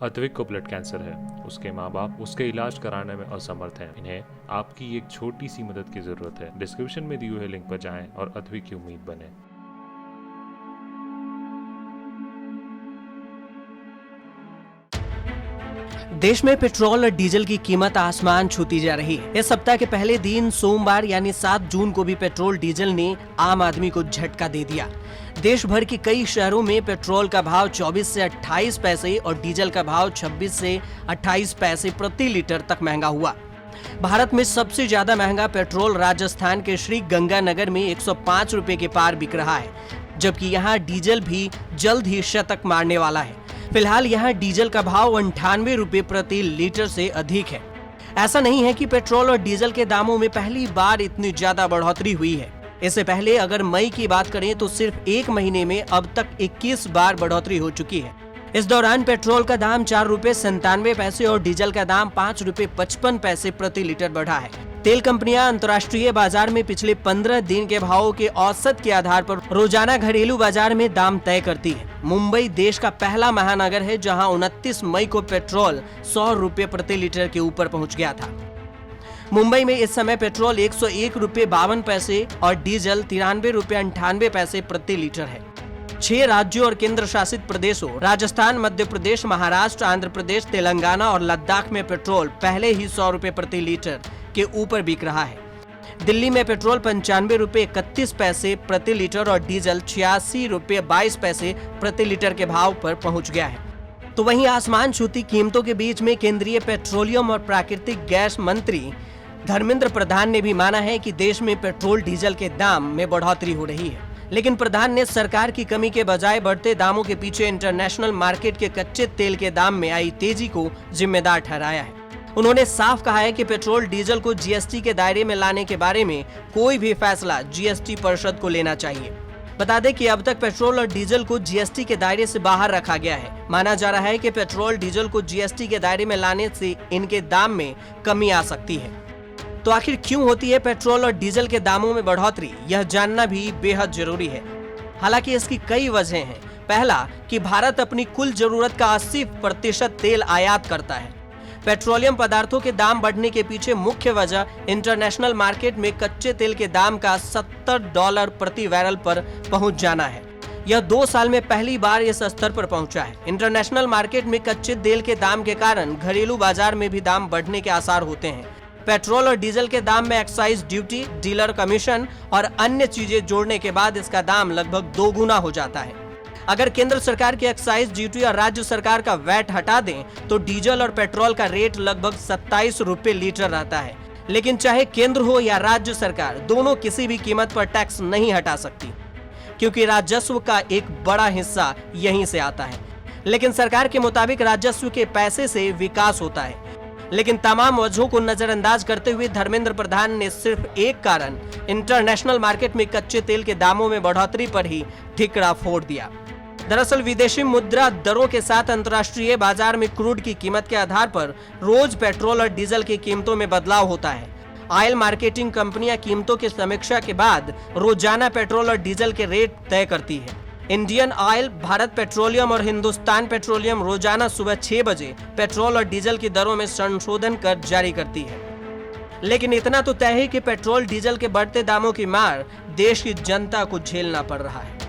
अद्विक को blood cancer है। उसके माँ बाप उसके इलाज कराने में असमर्थ हैं। इन्हें आपकी एक छोटी सी मदद की जरूरत है। डिस्क्रिप्शन में दिए हुए लिंक पर जाएं और अद्विक की उम्मीद बने। देश में पेट्रोल और डीजल की कीमत आसमान छूती जा रही है। इस सप्ताह के पहले दिन सोमवार यानी 7 जून को भी पेट्रोल डीजल ने आम आदमी को झटका दे दिया। देश भर के कई शहरों में पेट्रोल का भाव 24 से 28 पैसे और डीजल का भाव 26 से 28 पैसे प्रति लीटर तक महंगा हुआ। भारत में सबसे ज्यादा महंगा पेट्रोल राजस्थान के श्री गंगानगर में 105 रुपए के पार बिक रहा है, जबकि यहाँ डीजल भी जल्द ही शतक मारने वाला है। फिलहाल यहाँ डीजल का भाव 98 रुपए प्रति लीटर से अधिक है। ऐसा नहीं है कि पेट्रोल और डीजल के दामों में पहली बार इतनी ज्यादा बढ़ोतरी हुई है। इससे पहले अगर मई की बात करें तो सिर्फ एक महीने में अब तक 21 बार बढ़ोतरी हो चुकी है। इस दौरान पेट्रोल का दाम 4 रुपए 97 पैसे और डीजल का दाम 5 रुपए 55 पैसे प्रति लीटर बढ़ा है। तेल कंपनियां अंतर्राष्ट्रीय बाजार में पिछले 15 दिन के भावों के औसत के आधार पर रोजाना घरेलू बाजार में दाम तय करती है। मुंबई देश का पहला महानगर है जहां 29 मई को पेट्रोल 100 रुपए प्रति लीटर के ऊपर पहुंच गया था। मुंबई में इस समय पेट्रोल 101 रुपए 52 पैसे और डीजल 93 रुपए 98 पैसे प्रति लीटर है। 6 राज्यों और केंद्र शासित प्रदेशों राजस्थान, मध्य प्रदेश, महाराष्ट्र, आंध्र प्रदेश, तेलंगाना और लद्दाख में पेट्रोल पहले ही 100 रुपए प्रति लीटर के ऊपर बिक रहा है। दिल्ली में पेट्रोल 95 रुपए 31 पैसे प्रति लीटर और डीजल 86 रुपए 22 पैसे प्रति लीटर के भाव पर पहुंच गया है। तो वहीं आसमान छूती कीमतों के बीच में केंद्रीय पेट्रोलियम और प्राकृतिक गैस मंत्री धर्मेंद्र प्रधान ने भी माना है कि देश में पेट्रोल डीजल के दाम में बढ़ोतरी हो रही है। लेकिन प्रधान ने सरकार की कमी के बजाय बढ़ते दामों के पीछे इंटरनेशनल मार्केट के कच्चे तेल के दाम में आई तेजी को जिम्मेदार ठहराया है। उन्होंने साफ कहा है कि पेट्रोल डीजल को जीएसटी के दायरे में लाने के बारे में कोई भी फैसला जीएसटी परिषद को लेना चाहिए। बता दें कि अब तक पेट्रोल और डीजल को जीएसटी के दायरे से बाहर रखा गया है। माना जा रहा है कि पेट्रोल डीजल को जीएसटी के दायरे में लाने से इनके दाम में कमी आ सकती है। तो आखिर क्यों होती है पेट्रोल और डीजल के दामों में बढ़ोतरी, यह जानना भी बेहद जरूरी है। हालांकि इसकी कई वजह हैं। पहला कि भारत अपनी कुल जरूरत का 80% तेल आयात करता है। पेट्रोलियम पदार्थों के दाम बढ़ने के पीछे मुख्य वजह इंटरनेशनल मार्केट में कच्चे तेल के दाम का $70 प्रति बैरल पर पहुंच जाना है। यह 2 साल में पहली बार इस स्तर पर पहुंचा है। इंटरनेशनल मार्केट में कच्चे तेल के दाम के कारण घरेलू बाजार में भी दाम बढ़ने के आसार होते हैं। पेट्रोल और डीजल के दाम में एक्साइज ड्यूटी, डीलर कमीशन और अन्य चीजें जोड़ने के बाद इसका दाम लगभग 2 गुना हो जाता है। अगर केंद्र सरकार की एक्साइज ड्यूटी और राज्य सरकार का वैट हटा दें तो डीजल और पेट्रोल का रेट लगभग 27 रुपए लीटर रहता है। लेकिन चाहे केंद्र हो या राज्य सरकार, दोनों किसी भी कीमत पर टैक्स नहीं हटा सकती, क्योंकि राजस्व का एक बड़ा हिस्सा यहीं से आता है। लेकिन सरकार के मुताबिक राजस्व के पैसे से विकास होता है। लेकिन तमाम वजहों को नजरअंदाज करते हुए धर्मेंद्र प्रधान ने सिर्फ एक कारण, इंटरनेशनल मार्केट में कच्चे तेल के दामों में बढ़ोतरी पर ही ठिकरा फोड़ दिया। दरअसल विदेशी मुद्रा दरों के साथ अंतर्राष्ट्रीय बाजार में क्रूड की कीमत के आधार पर रोज पेट्रोल और डीजल की कीमतों में बदलाव होता है। ऑयल मार्केटिंग कंपनियां कीमतों की समीक्षा के बाद रोजाना पेट्रोल और डीजल के रेट तय करती है। इंडियन ऑयल, भारत पेट्रोलियम और हिंदुस्तान पेट्रोलियम रोजाना सुबह 6 बजे पेट्रोल और डीजल की दरों में संशोधन कर जारी करती है। लेकिन इतना तो तय है कि पेट्रोल डीजल के बढ़ते दामों की मार देश की जनता को झेलना पड़ रहा है।